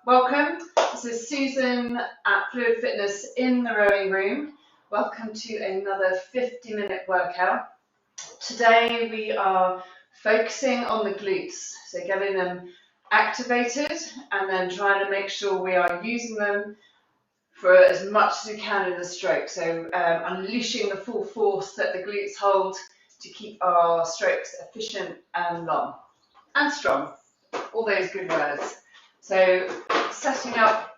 Welcome. This is Susan at Fluid Fitness in the rowing room. Welcome to another 50-minute workout. Today we are focusing on the glutes, so getting them activated and then trying to make sure we are using them for as much as we can in the stroke. So unleashing the full force that the glutes hold to keep our strokes efficient and long and strong. All those good words. So setting up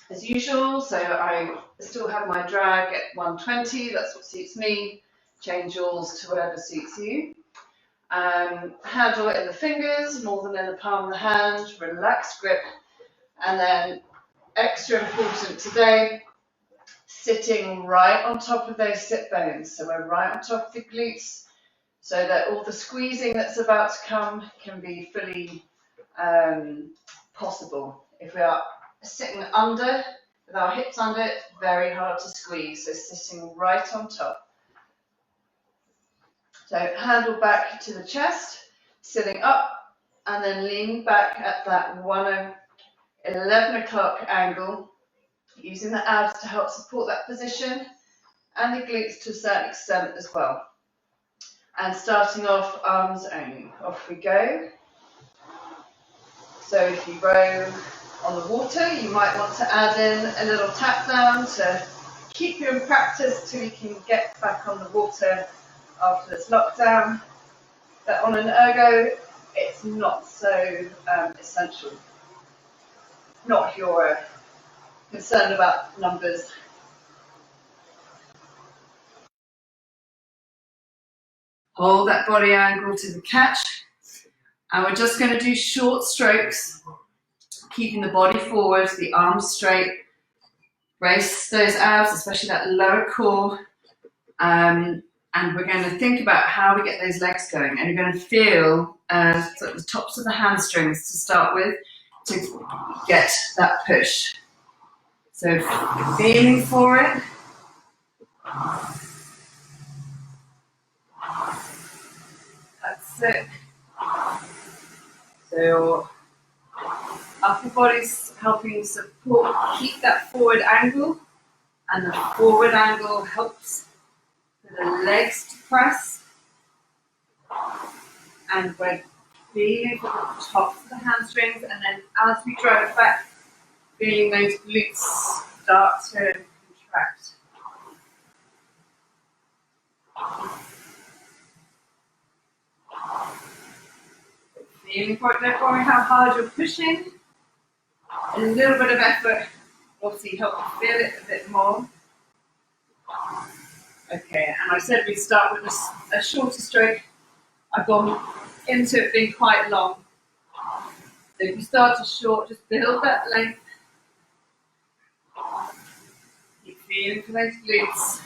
as usual, so I still have my drag at 120, that's what suits me. Change yours to whatever suits you. Handle it in the fingers more than in the palm of the hand, relaxed grip, and then extra important today, sitting right on top of those sit bones. So we're right on top of the glutes so that all the squeezing that's about to come can be fully possible. If we are sitting under, with our hips under, it's very hard to squeeze, so sitting right on top. So handle back to the chest, sitting up, and then leaning back at that 11 o'clock angle, using the abs to help support that position, and the glutes to a certain extent as well. And starting off, arms only. Off we go. So if you row on the water, you might want to add in a little tap down to keep you in practice till you can get back on the water after this lockdown. But on an ergo, it's not so essential. Not if you're concerned about numbers. Hold that body angle to the catch. And we're just going to do short strokes, keeping the body forward, the arms straight. Brace those abs, especially that lower core. And we're going to think about how we get those legs going. And you're going to feel sort of the tops of the hamstrings to start with to get that push. So feeling for it. That's it. So upper body's helping support, keep that forward angle, and the forward angle helps for the legs to press. And we're feeling for the tops of the hamstrings, and then as we drive back, feeling those glutes start to contract. Feeling for it, don't worry how hard you're pushing. A little bit of effort will obviously help you feel it a bit more. Okay, and I said we'd start with a shorter stroke. I've gone into it being quite long. So if you start to short, just build that length. Keep feeling for those glutes.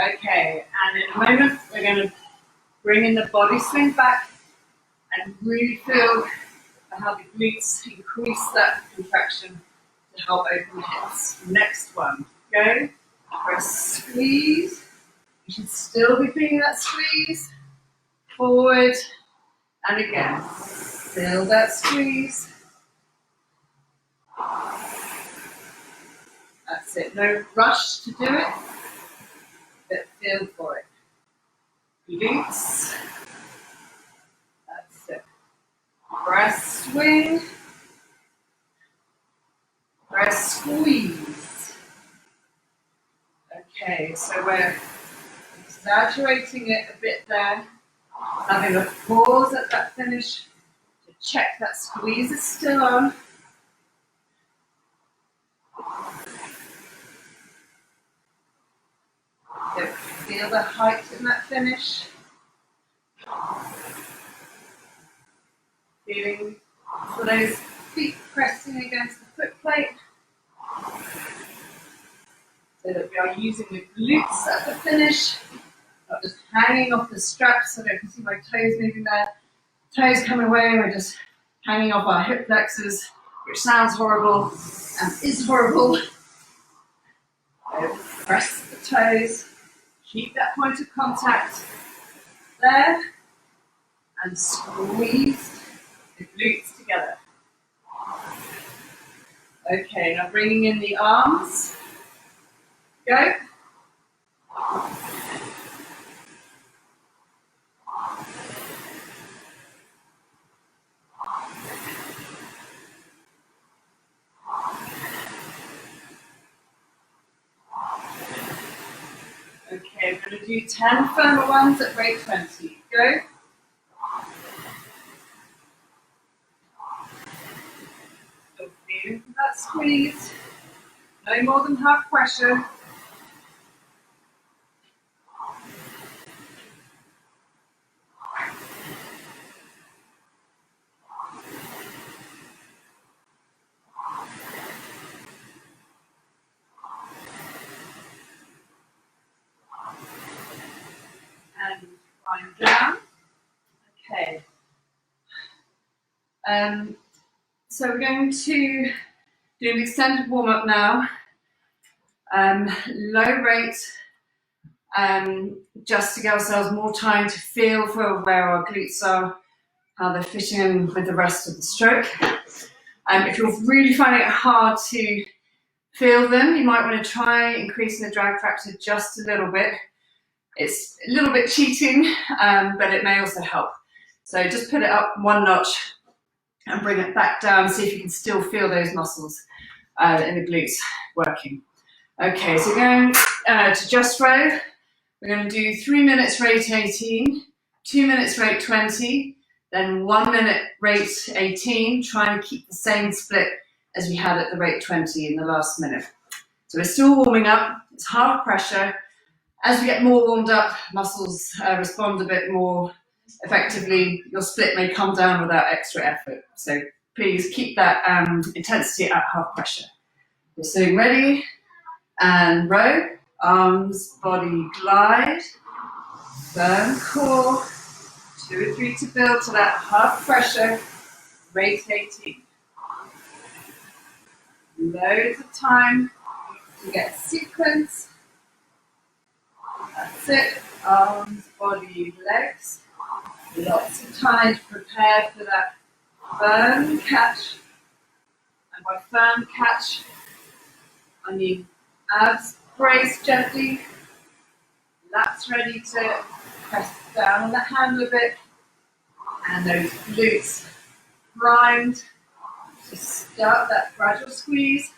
Okay, and in a moment we're going to bring in the body swing back and really feel how the glutes increase that contraction to help open the hips. Next one, go, press, squeeze. You should still be feeling that squeeze. Forward, and again, feel that squeeze. That's it, no rush to do it, but feel for it. Glutes. That's it. Press, swing. Press, squeeze. Okay, so we're exaggerating it a bit there. Having a pause at that finish to check that squeeze is still on. So feel the height in that finish. Feeling for those feet pressing against the foot plate. So that we are using the glutes at the finish. Not just hanging off the straps so I can see my toes moving there. Toes coming away, we're just hanging off our hip flexors, which sounds horrible and is horrible. So press the toes, keep that point of contact there, and squeeze the glutes together. Okay, now bringing in the arms. Go. Okay, we're going to do 10 firmer ones at rate 20. Go. Still feeling for that squeeze. No more than half pressure. And wind down. Okay. So we're going to do an extended warm-up now. Low rate, just to give ourselves more time to feel for where our glutes are, how they're fitting in with the rest of the stroke. If you're really finding it hard to feel them, you might want to try increasing the drag factor just a little bit. It's a little bit cheating, but it may also help. So just put it up one notch and bring it back down, see if you can still feel those muscles in the glutes working. Okay, so going to just row. We're going to do 3 minutes rate 18, 2 minutes rate 20, then 1 minute rate 18. Try and keep the same split as we had at the rate 20 in the last minute. So we're still warming up, it's half pressure. As we get more warmed up, muscles respond a bit more effectively. Your split may come down without extra effort. So please keep that intensity at half pressure. We're sitting ready and row. Arms, body glide. Firm core. 2 or 3 to build to that half pressure. Rate 18. Loads of time to get sequence. That's it. Arms, body, legs. Lots of time to prepare for that firm catch. And by firm catch, I mean abs braced gently, lats ready to press down on the handle a bit, and those glutes primed to start that gradual squeeze,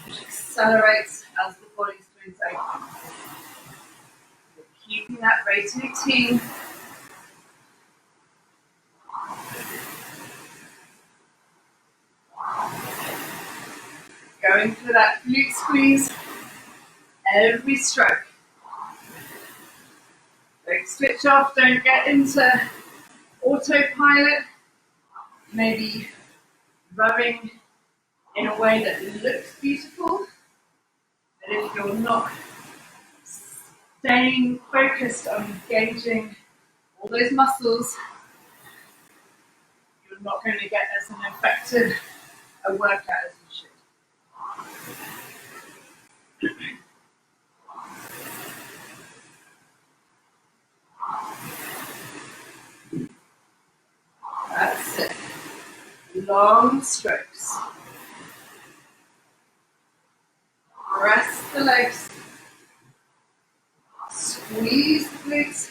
which accelerates as the body swings open. So keeping that rate 18. Going for that glute squeeze every stroke. Don't switch off, don't get into autopilot. Maybe rubbing in a way that looks beautiful, but if you're not staying focused on engaging all those muscles, you're not going to get as an effective a workout as you should. That's it. Long strokes. Press the legs. Squeeze the glutes.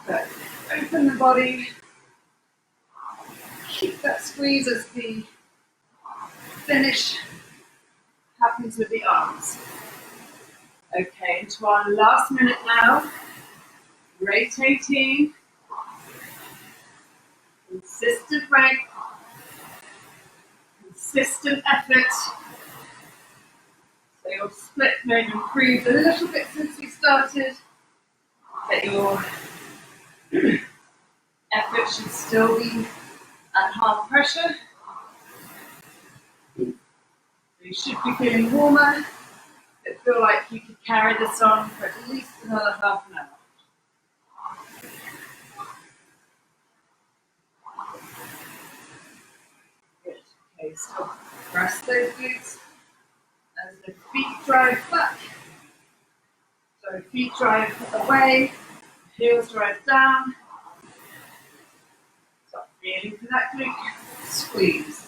But open the body. Keep that squeeze as the finish happens with the arms. Okay, into our last minute now. Rate 18. Consistent rate. Consistent effort. So your split may have improved a little bit since we started, but your effort should still be at half pressure. You should be feeling warmer, but feel like you could carry this on for at least another half an hour. Good. Okay, so press those glutes as the feet drive back. So feet drive away, heels drive down. Start feeling for that glute squeeze.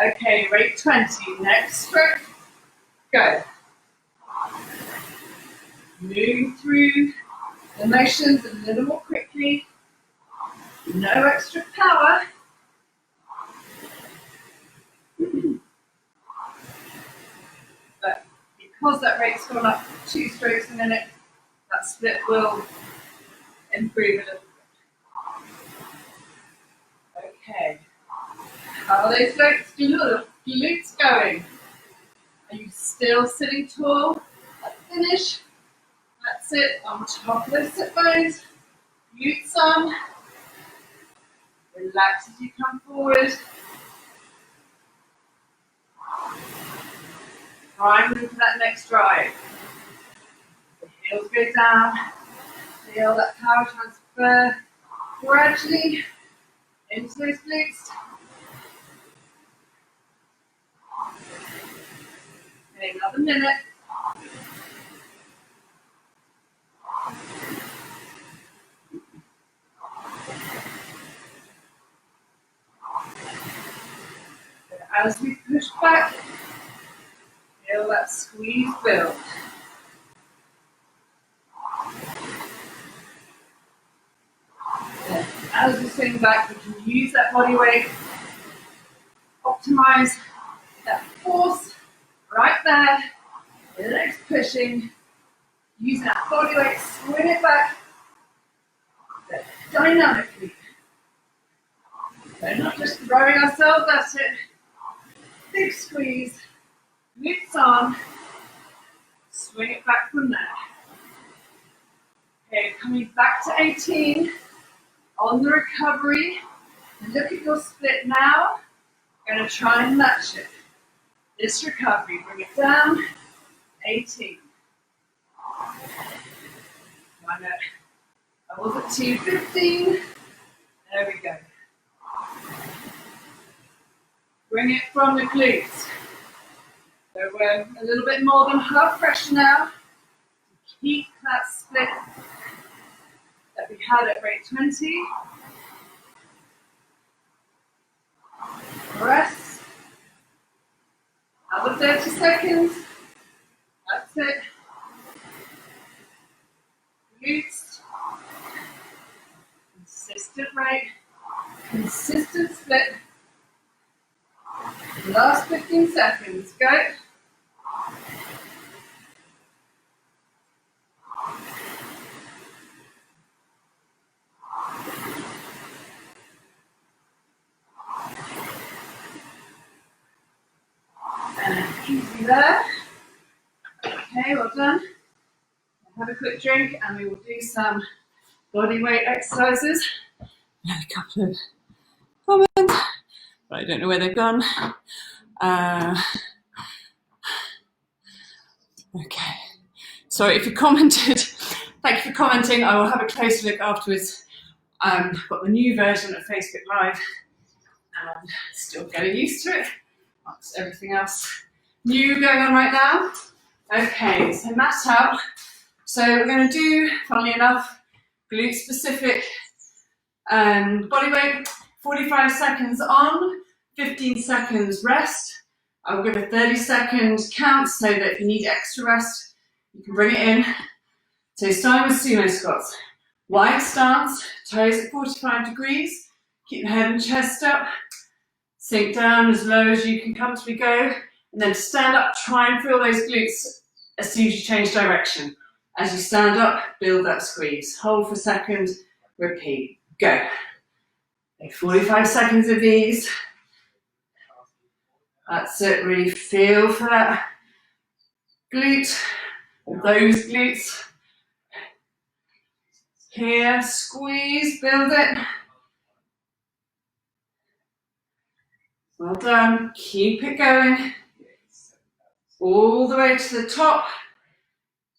Okay, rate 20. Next stroke. Go. Move through the motions a little more quickly. No extra power. But because that rate's gone up 2 strokes a minute, that split will improve a little bit. Okay. How are those glutes going? Are you still sitting tall at the finish? That's it, on top of those sit bones. Glutes on. Relax as you come forward. Try and move to that next drive. The heels go down. Feel that power transfer gradually into those glutes. Okay, another minute. As we push back, feel that squeeze build. Then, as we swing back, we can use that body weight, optimize that force right there, the legs pushing, using that body weight, swing it back dynamically. So not just throwing ourselves at it, big squeeze, glutes on, swing it back from there. Okay, coming back to 18, on the recovery, look at your split now, I'm going to try and match it. This recovery, bring it down, 18. I was at 215, there we go. Bring it from the glutes. So we're a little bit more than half pressure now. Keep that split that we had at rate 20. Rest. Another 30 seconds. That's it. Glutes. Consistent rate. Consistent split. Last 15 seconds. Go. And easy there. Okay, well done. Have a quick drink and we will do some body weight exercises. I had a couple of comments, but I don't know where they've gone. Okay. Sorry if you commented. Thank you for commenting. I will have a closer look afterwards. I've got the new version of Facebook Live and I'm still getting used to it. That's everything else new going on right now. Okay, so mat out. So we're going to do, funnily enough, glute specific body weight, 45 seconds on, 15 seconds rest. I'll give a 30-second count so that if you need extra rest, you can bring it in. So starting with sumo squats. Wide stance, toes at 45 degrees. Keep the head and chest up. Sink down as low as you can comfortably go. And then to stand up, try and feel those glutes as soon as you change direction. As you stand up, build that squeeze. Hold for a second, repeat. Go. 45 seconds of these. That's it, really feel for that glute, those glutes. Here, squeeze, build it. Well done, keep it going. All the way to the top.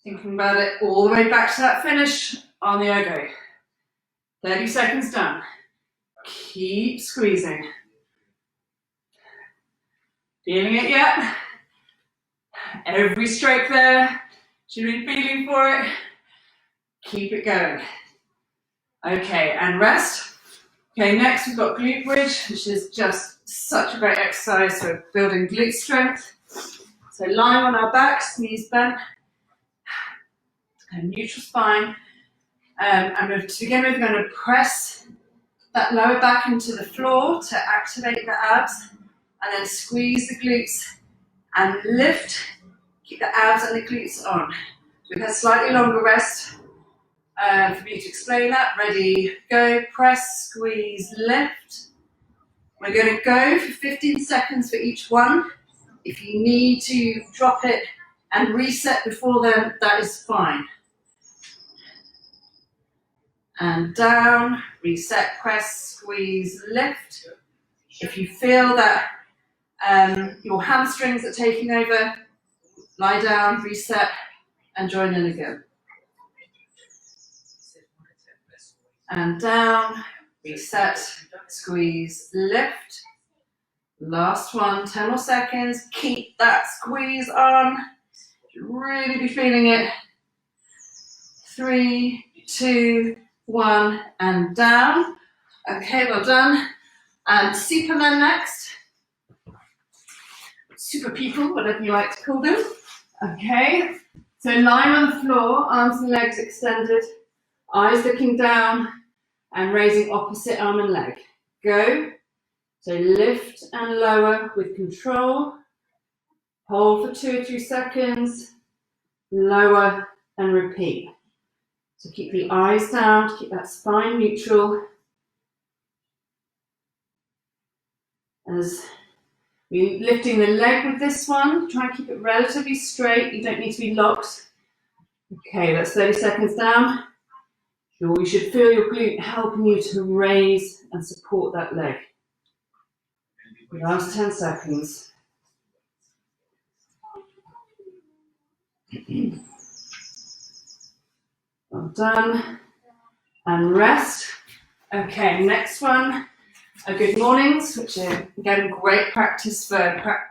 Thinking about it all the way back to that finish on the ergo. 30 seconds done. Keep squeezing. Feeling it yet? Every stroke there. Should be feeling for it. Keep it going. Okay, and rest. Okay, next we've got glute bridge, which is just such a great exercise for building glute strength. So lying on our backs, knees bent, and neutral spine. And to begin with, we're going to press that lower back into the floor to activate the abs, and then squeeze the glutes and lift. Keep the abs and the glutes on. So we've had slightly longer rest for me to explain that. Ready, go, press, squeeze, lift. We're going to go for 15 seconds for each one. If you need to drop it and reset before then, that is fine. And down, reset, press, squeeze, lift. If you feel that your hamstrings are taking over, lie down, reset, and join in again. And down, reset, squeeze, lift. Last one, 10 more seconds. Keep that squeeze on. Really be feeling it. 3, 2, 1, and down. Okay, well done. And Superman next. Super people, whatever you like to call them. Okay, so lying on the floor, arms and legs extended, eyes looking down, and raising opposite arm and leg. Go. So lift and lower with control. Hold for 2 or 3 seconds. Lower and repeat. So keep the eyes down to keep that spine neutral. As we're lifting the leg with this one, try and keep it relatively straight. You don't need to be locked. Okay, that's 30 seconds down. You should feel your glute helping you to raise and support that leg. Last 10 seconds. Well done. And rest. Okay, next one. Good mornings, which are again great practice for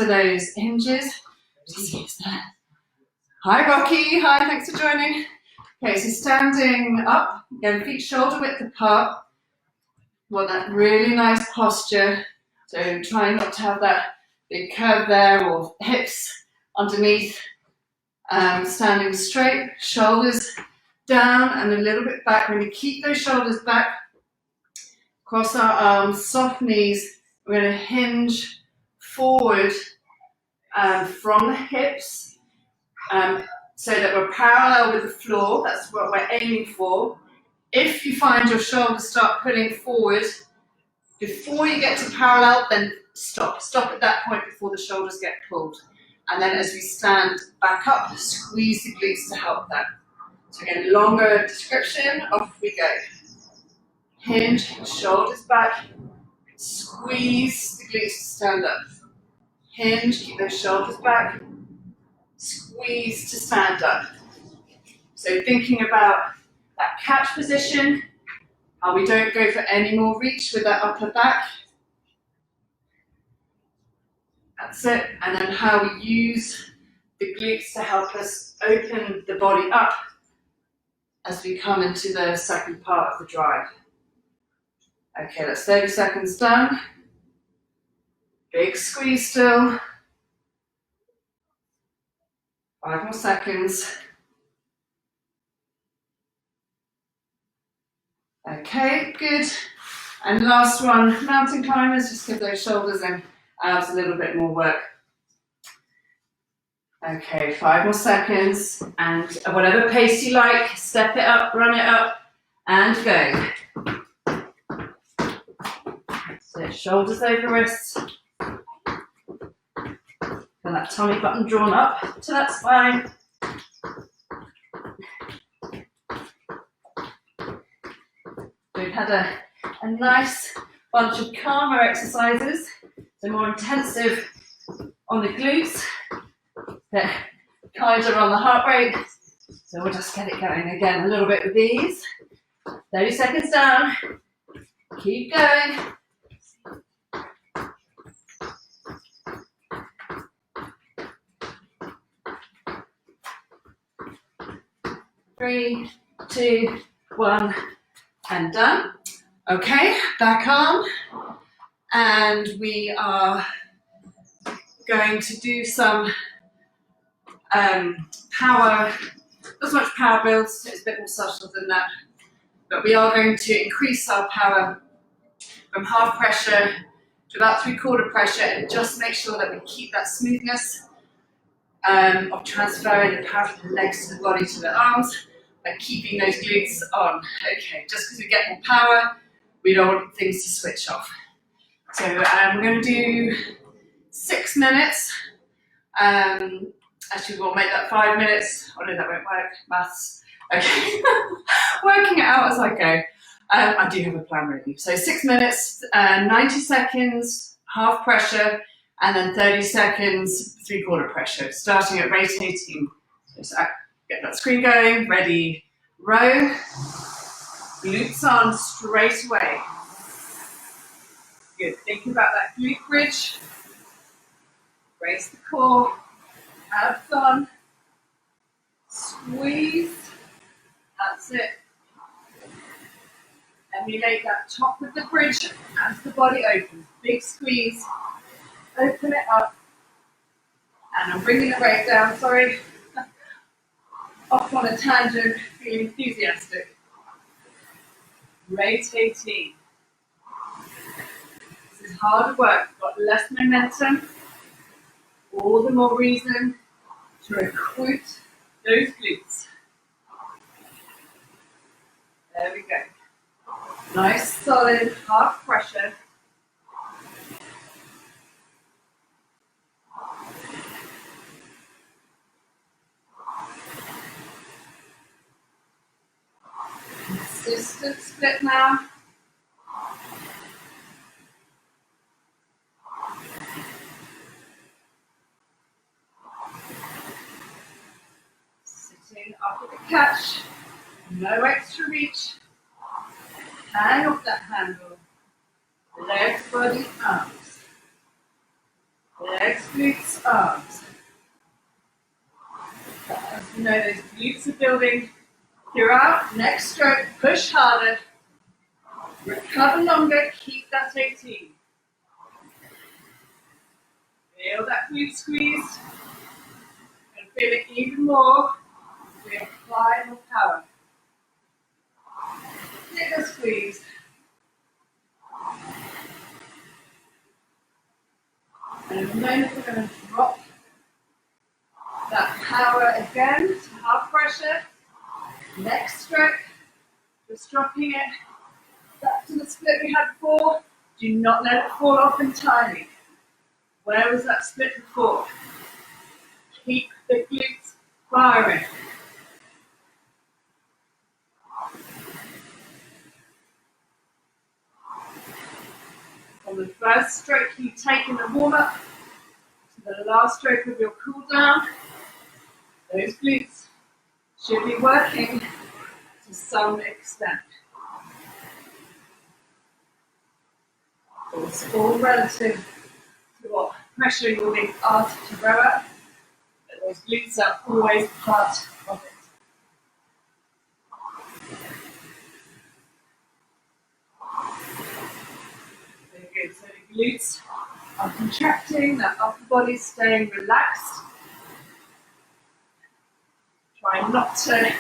those hinges. Hi Rocky. Hi. Thanks for joining. Okay, so standing up, again, feet shoulder width apart. Want that really nice posture. So try not to have that big curve there or hips underneath. Standing straight, shoulders down and a little bit back. We're going to keep those shoulders back. Cross our arms, soft knees. We're going to hinge forward from the hips so that we're parallel with the floor. That's what we're aiming for. If you find your shoulders start pulling forward, before you get to parallel, then stop. Stop at that point before the shoulders get pulled. And then as we stand back up, squeeze the glutes to help that. So again, longer description, off we go. Hinge, shoulders back, squeeze the glutes to stand up. Hinge, keep those shoulders back, squeeze to stand up. So thinking about that catch position, how we don't go for any more reach with that upper back. That's it. And then how we use the glutes to help us open the body up as we come into the second part of the drive. Okay, that's 30 seconds done. Big squeeze still. 5 more seconds. Okay, good. And last one, mountain climbers, just give those shoulders and abs a little bit more work. Okay, 5 more seconds. And at whatever pace you like, step it up, run it up, and go. So shoulders over wrists. And that tummy button drawn up to that spine. We've had a nice bunch of calmer exercises, so more intensive on the glutes, but kinder on the heart rate. So we'll just get it going again a little bit with these. 30 seconds down. Keep going. Three, 2, 1, and done. Okay, back arm. and we are going to do some power, not so much power builds, it's a bit more subtle than that, but we are going to increase our power from half pressure to about 3/4 pressure, and just make sure that we keep that smoothness of transferring the power from the legs to the body to the arms by keeping those glutes on. Okay, just because we get more power, we don't want things to switch off. So we're going to do 6 minutes. Actually, we'll make that 5 minutes. Oh no, that won't work. Maths. Okay, working it out as I go. I do have a plan ready. So 6 minutes, 90 seconds, half pressure, and then 30 seconds, 3/4 pressure, starting at rate 18. So get that screen going, ready, row, glutes on straight away. Good, thinking about that glute bridge, raise the core, abs on, squeeze, that's it. Emulate that top of the bridge as the body opens, big squeeze, open it up, and I'm bringing the weight down, sorry, off on a tangent, feeling enthusiastic. Rate 18. This is harder work, got less momentum, all the more reason to recruit those glutes. There we go. Nice, solid, half pressure. Consistent split now. Sitting up at the catch, no extra reach. Hang off that handle. Legs, body, arms. Legs, glutes, arms. As you know, those glutes are building throughout. Next stroke, push harder. Recover longer, keep that 18. Feel that glute squeeze. And feel it even more as we apply more power. Bigger squeeze. And in a moment we're going to drop that power again to half pressure. Next stroke, just dropping it back to the split we had before. Do not let it fall off entirely. Where was that split before? Keep the glutes firing. On the first stroke you take in the warm-up to the last stroke of your cool down, those glutes should be working to some extent. It's all relative to what pressure you're being asked to row at, but those glutes are always part of it. Very good. So the glutes are contracting, that upper body's staying relaxed. Try not to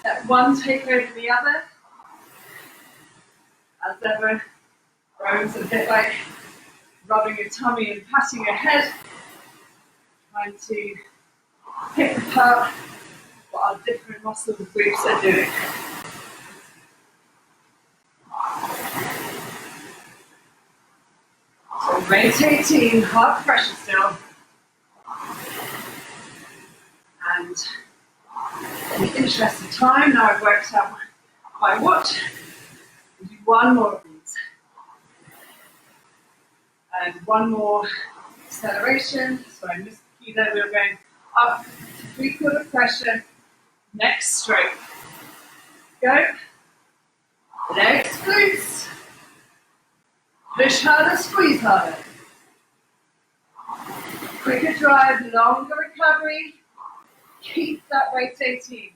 let one take over the other. As ever, rowing's a bit like rubbing your tummy and patting your head, trying to pick apart what our different muscle groups are doing. So rate 18, half pressure still. And in the interest of time, now I've worked out my watch, we'll do one more of these. And one more acceleration. So I missed the key there. We're going up to 3/4 pressure. Next stroke. Go. Legs, glutes. Push harder, squeeze harder. Quicker drive, longer recovery. Keep that rate 18.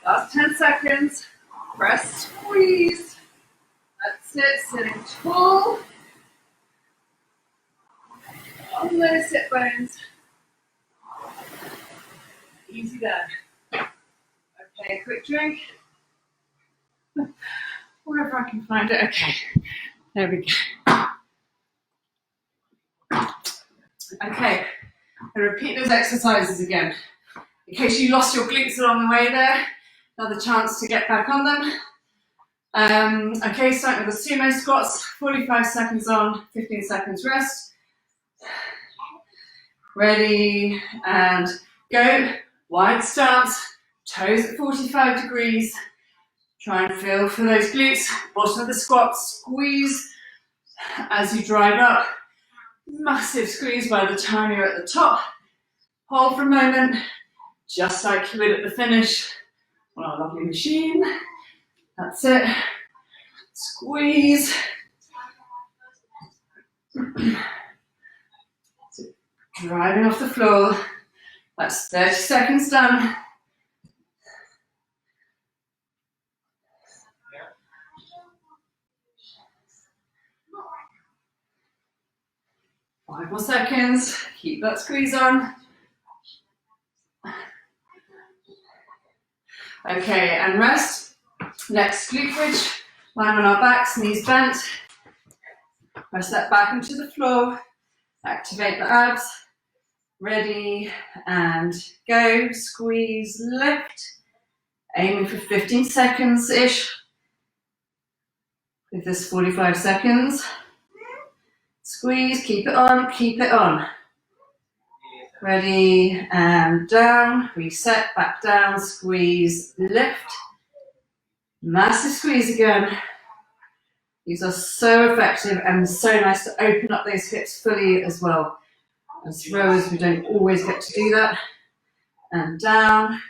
Last 10 seconds. Press, squeeze. That's it, sitting tall on those hip bones. Easy there. Okay, quick drink. Wherever I can find it. Okay, there we go. Okay, and repeat those exercises again. In case you lost your glutes along the way there, another chance to get back on them. Okay, starting with the sumo squats, 45 seconds on, 15 seconds rest. Ready, and go. Wide stance, toes at 45 degrees. Try and feel for those glutes. Bottom of the squat, squeeze as you drive up. Massive squeeze by the time you're at the top. Hold for a moment, just like you would at the finish on our lovely machine. That's it. Squeeze. Driving off the floor. That's 30 seconds done. Five more seconds. Keep that squeeze on. Okay, and rest. Next, glute bridge. Lying on our backs, knees bent. Press that back into the floor. Activate the abs. Ready, and go. Squeeze, lift. Aiming for 15 seconds-ish. With this 45 seconds. Squeeze, keep it on, keep it on. Ready, and down. Reset, back down, squeeze, lift. Massive squeeze again. These are so effective and so nice to open up those hips fully as well. As rowers, we don't always get to do that. And down.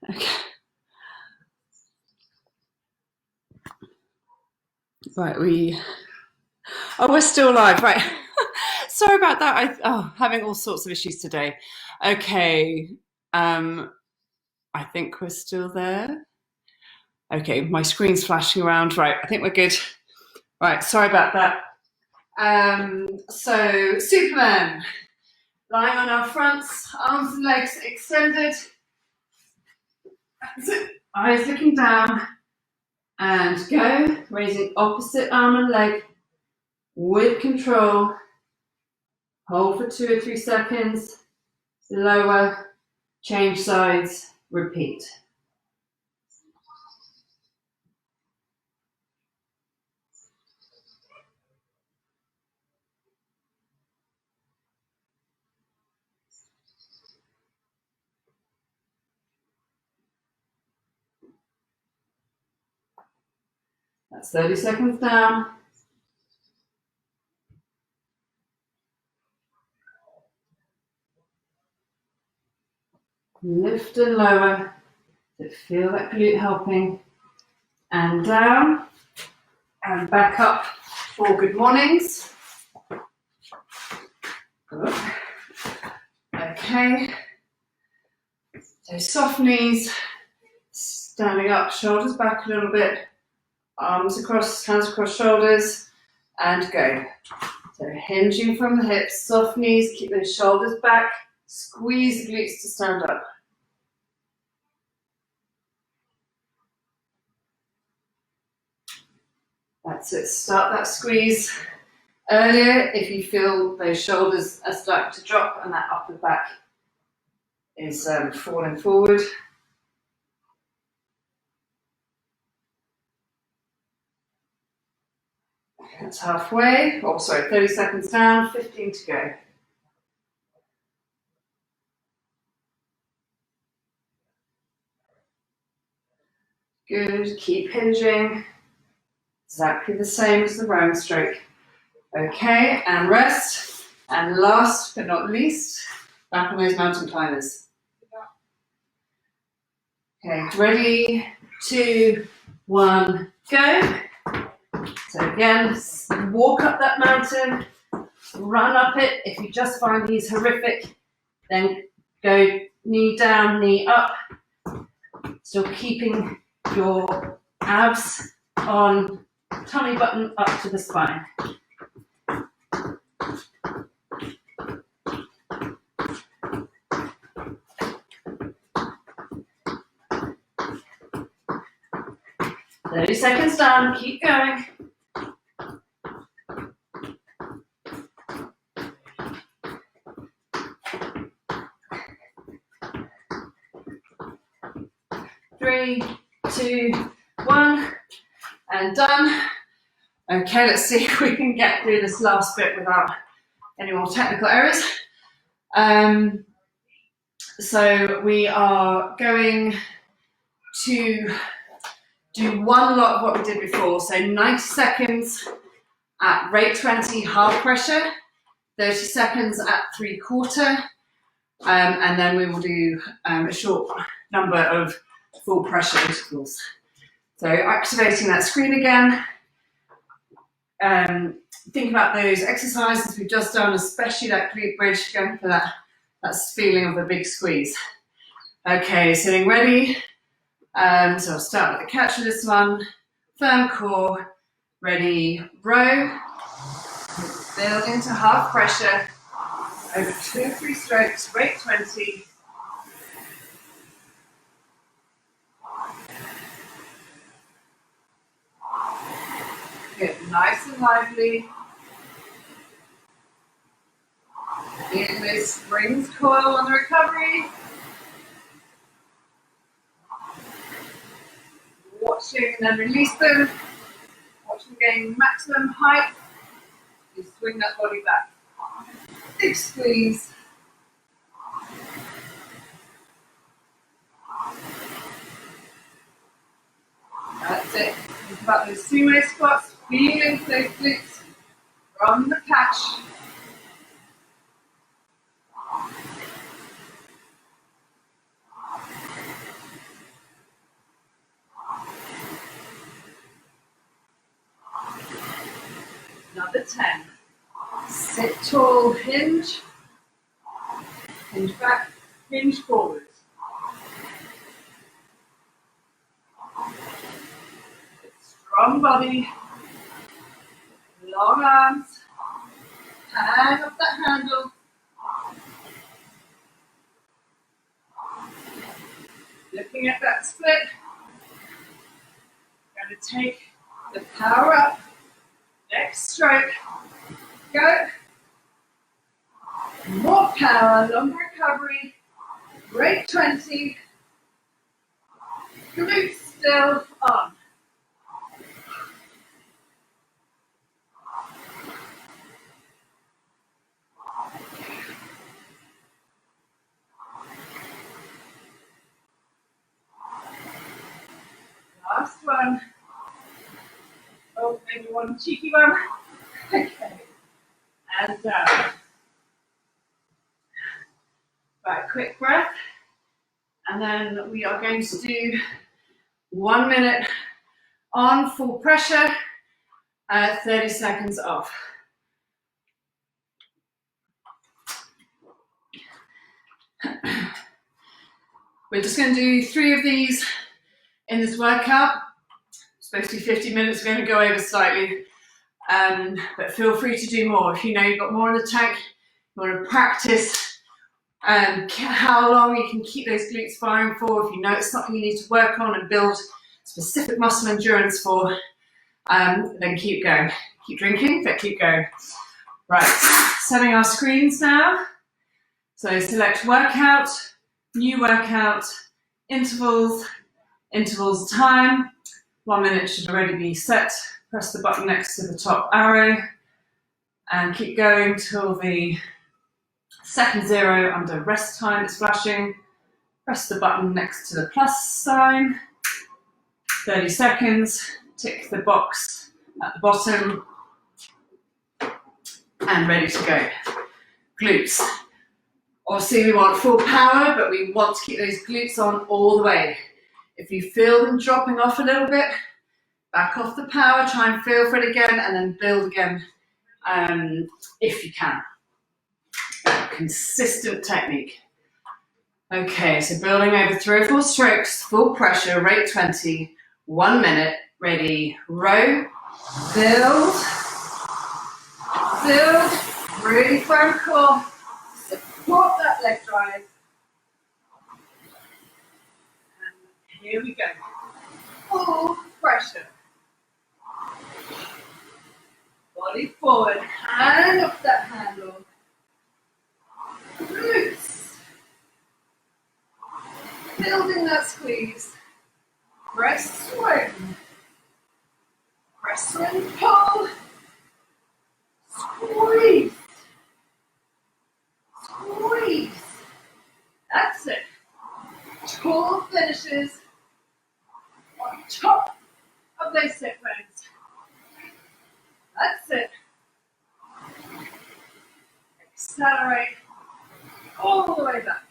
Okay. Right, we're still live, right. Sorry about that. Having all sorts of issues today. Okay, I think we're still there. Okay, my screen's flashing around. Right, I think we're good. Right, sorry about that. So, Superman. Lying on our fronts, arms and legs extended. Eyes looking down. And go. Raising opposite arm and leg with control. Hold for 2 or 3 seconds. Lower. Change sides. Repeat. That's 30 seconds down. Lift and lower. So feel that glute helping. And down. And back up for good mornings. Okay. So soft knees. Standing up, shoulders back a little bit. Arms across, hands across shoulders. And go. So hinging from the hips, soft knees, keep those shoulders back, squeeze the glutes to stand up. That's it, start that squeeze earlier if you feel those shoulders are starting to drop and that upper back is falling forward. That's halfway. Oh, sorry, 30 seconds down, 15 to go. Good, keep hinging. Exactly the same as the round stroke. Okay, and rest. And last but not least, back on those mountain climbers. Okay, ready, 2, 1, go. So again, walk up that mountain, run up it. If you just find these horrific, then go knee down, knee up. Still keeping your abs on tummy button up to the spine. Thirty seconds done, keep going. Three, 2, 1, and done. Okay, let's see if we can get through this last bit without any more technical errors. So we are going to do one lot of what we did before. So 90 seconds at rate 20 half pressure, 30 seconds at 3/4, and then we will do a short number of full pressure intervals. So activating that screen again. Think about those exercises we've just done, especially that glute bridge, going for that feeling of a big squeeze. Okay, sitting ready. So I'll start with the catch of this one. Firm core, ready, row. Build into half pressure. Over 2 or 3 strokes, rate 20. Good, nice and lively. Getting those springs coil on the recovery. Watching and then release them. Watch them gain maximum height. You swing that body back. Big squeeze. That's it. Think about those sumo squats. Feeling those glutes from the catch. Another 10. Sit tall, hinge. Hinge back, hinge forward. Strong body. Long arms. Hang up that handle. Looking at that split. Going to take the power up. Next stroke. Go. More power, longer recovery. Rate 20. Glutes still on. Last one. Oh, maybe one cheeky one. Okay. And down. Right, quick breath. And then we are going to do 1 minute on full pressure, 30 seconds off. We're just going to do 3 of these in this workout. It's supposed to be 50 minutes, we're going to go over slightly. But feel free to do more. If you know you've got more in the tank, you want to practice how long you can keep those glutes firing for. If you know it's something you need to work on and build specific muscle endurance for, then keep going. Keep drinking, but keep going. Right, setting our screens now. So select workout, New workout, intervals time. 1 minute should already be set. Press the button next to the top arrow and keep going till the second 0 under rest time is flashing. Press the button next to the plus sign. 30 seconds, tick the box at the bottom and ready to go. Glutes. Obviously we want full power, but we want to keep those glutes on all the way. If you feel them dropping off a little bit, back off the power, try and feel for it again, and then build again if you can. Consistent technique. Okay, so building over 3 or 4 strokes, full pressure, rate 20, 1 minute, ready, row, build, really firm core, support that leg drive. And here we go, full pressure. Body forward, hand up that handle. Glutes. Building that squeeze. Press swing. Press swing, pull. Squeeze. Squeeze. That's it. Tall finishes on top of those sit bones. That's it. Accelerate all the way back.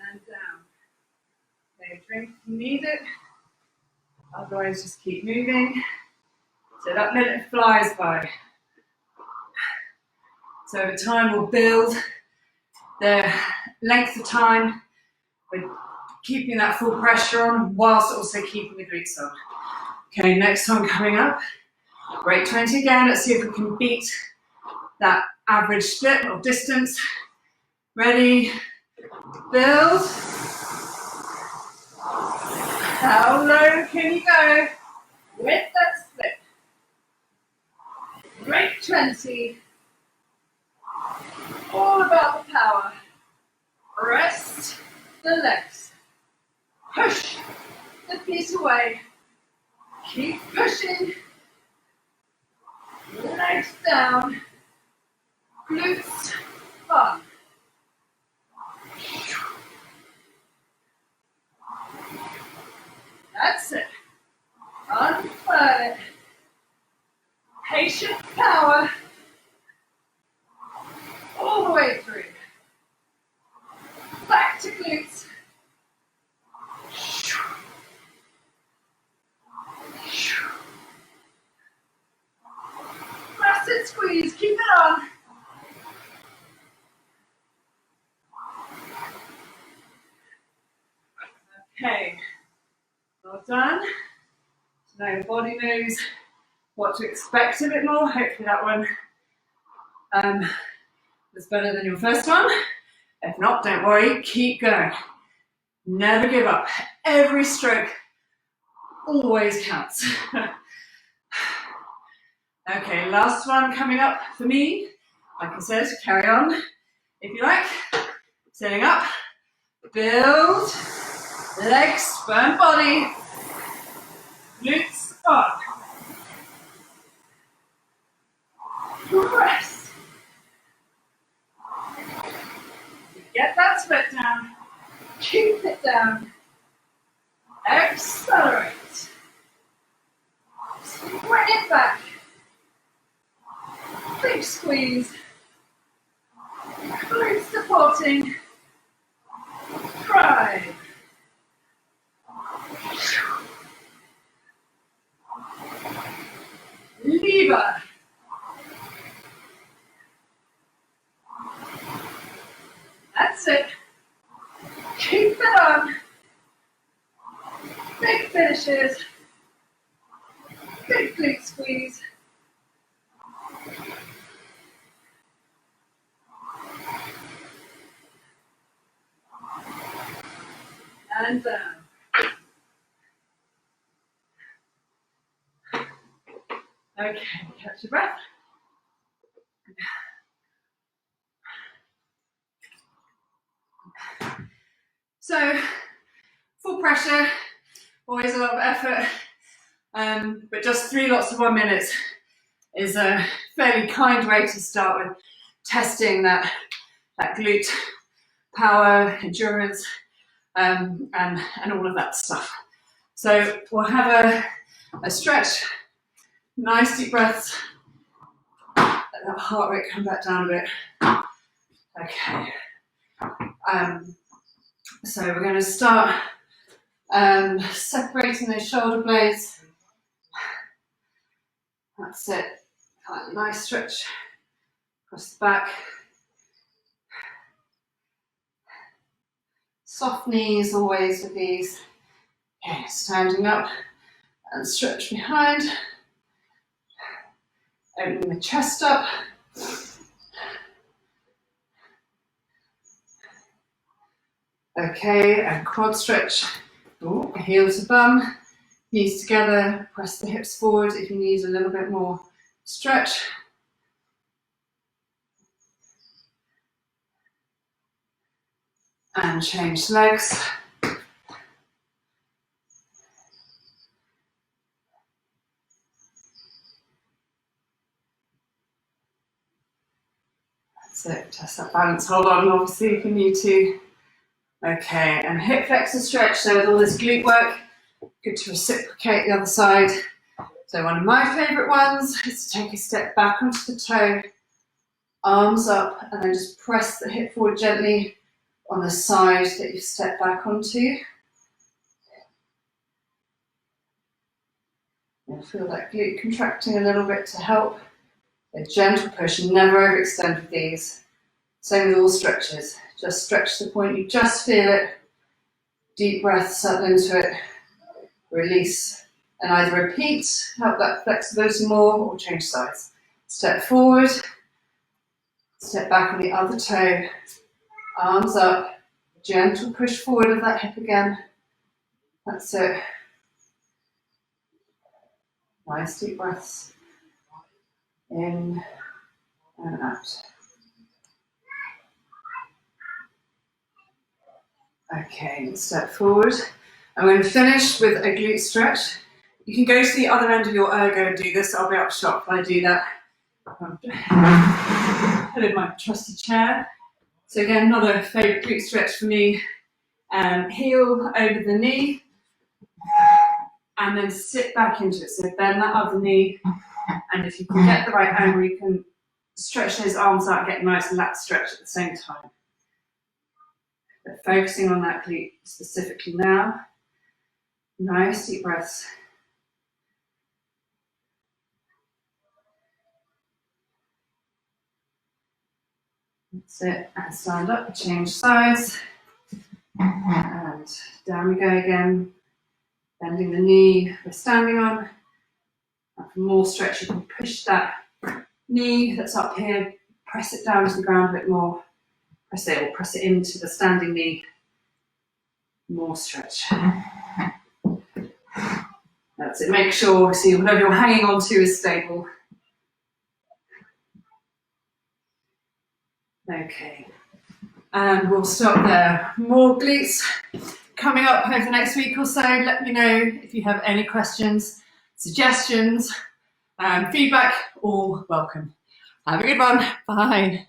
And down. Okay, drink if you need it. Otherwise, just keep moving. So that minute flies by. So over time, we'll build the length of time with keeping that full pressure on whilst also keeping the glutes on. Okay, next one coming up. Rate 20 again. Let's see if we can beat that average split or distance. Ready, build. How low can you go with that split? Rate 20. All about the power. Rest the legs. Push the feet away. Keep pushing. Legs down. Glutes up. That's it. Unfurl it. Patient power. All the way through. Back to glutes. Press and squeeze. Keep it on. Okay. Well done. So now your body knows what to expect a bit more. Hopefully that one was better than your first one. If not, don't worry, keep going. Never give up. Every stroke always counts. Okay, last one coming up for me. Like I said, carry on if you like. Sitting up, build, legs, burn body, glutes on. Press. Get that sweat down. Keep it down. Accelerate. Spread it back. Big squeeze. Glutes supporting. Drive. Lever. That's it. Keep it on. Big finishes. Big glute squeeze. And down. Okay, catch your breath. So, full pressure, always a lot of effort, but just 3 lots of 1 minute is a fairly kind way to start with testing that glute power, endurance, and all of that stuff. So we'll have a stretch, nice deep breaths, let that heart rate come back down a bit. Okay. So we're going to start separating those shoulder blades. That's it. Nice stretch across the back. Soft knees always with these. Okay, standing up and stretch behind. Opening the chest up. Okay, and quad stretch. Ooh, heel to bum, knees together, press the hips forward if you need a little bit more stretch. And change legs. That's it, test that balance. Hold on, obviously, if you need to. Okay, and hip flexor stretch. So with all this glute work, good to reciprocate the other side. So one of my favourite ones is to take a step back onto the toe, arms up, and then just press the hip forward gently on the side that you step back onto. And feel that glute contracting a little bit to help. A gentle push, never overextend with these. Same with all stretches. Just stretch to the point you just feel it. Deep breath, settle into it. Release. And either repeat, help that flexibility more, or change sides. Step forward. Step back on the other toe. Arms up. Gentle push forward of that hip again. That's it. Nice deep breaths. In and out. Okay, step forward. I'm going to finish with a glute stretch. You can go to the other end of your ergo and do this. I'll be up short if I do that. Put in my trusty chair. So again, another favourite glute stretch for me. Heel over the knee. And then sit back into it. So bend that other knee. And if you can get the right angle, you can stretch those arms out and get a nice lat stretch at the same time. But focusing on that glute specifically now. Nice deep breaths. That's it. And stand up, change sides. And down we go again. Bending the knee we're standing on. And for more stretch, you can push that knee that's up here, press it down to the ground a bit more. Press it into the standing knee. More stretch. That's it. Make sure, obviously, whatever you're hanging on to is stable. Okay. And we'll stop there. More glutes coming up over the next week or so. Let me know if you have any questions, suggestions, feedback, all welcome. Have a good one. Bye.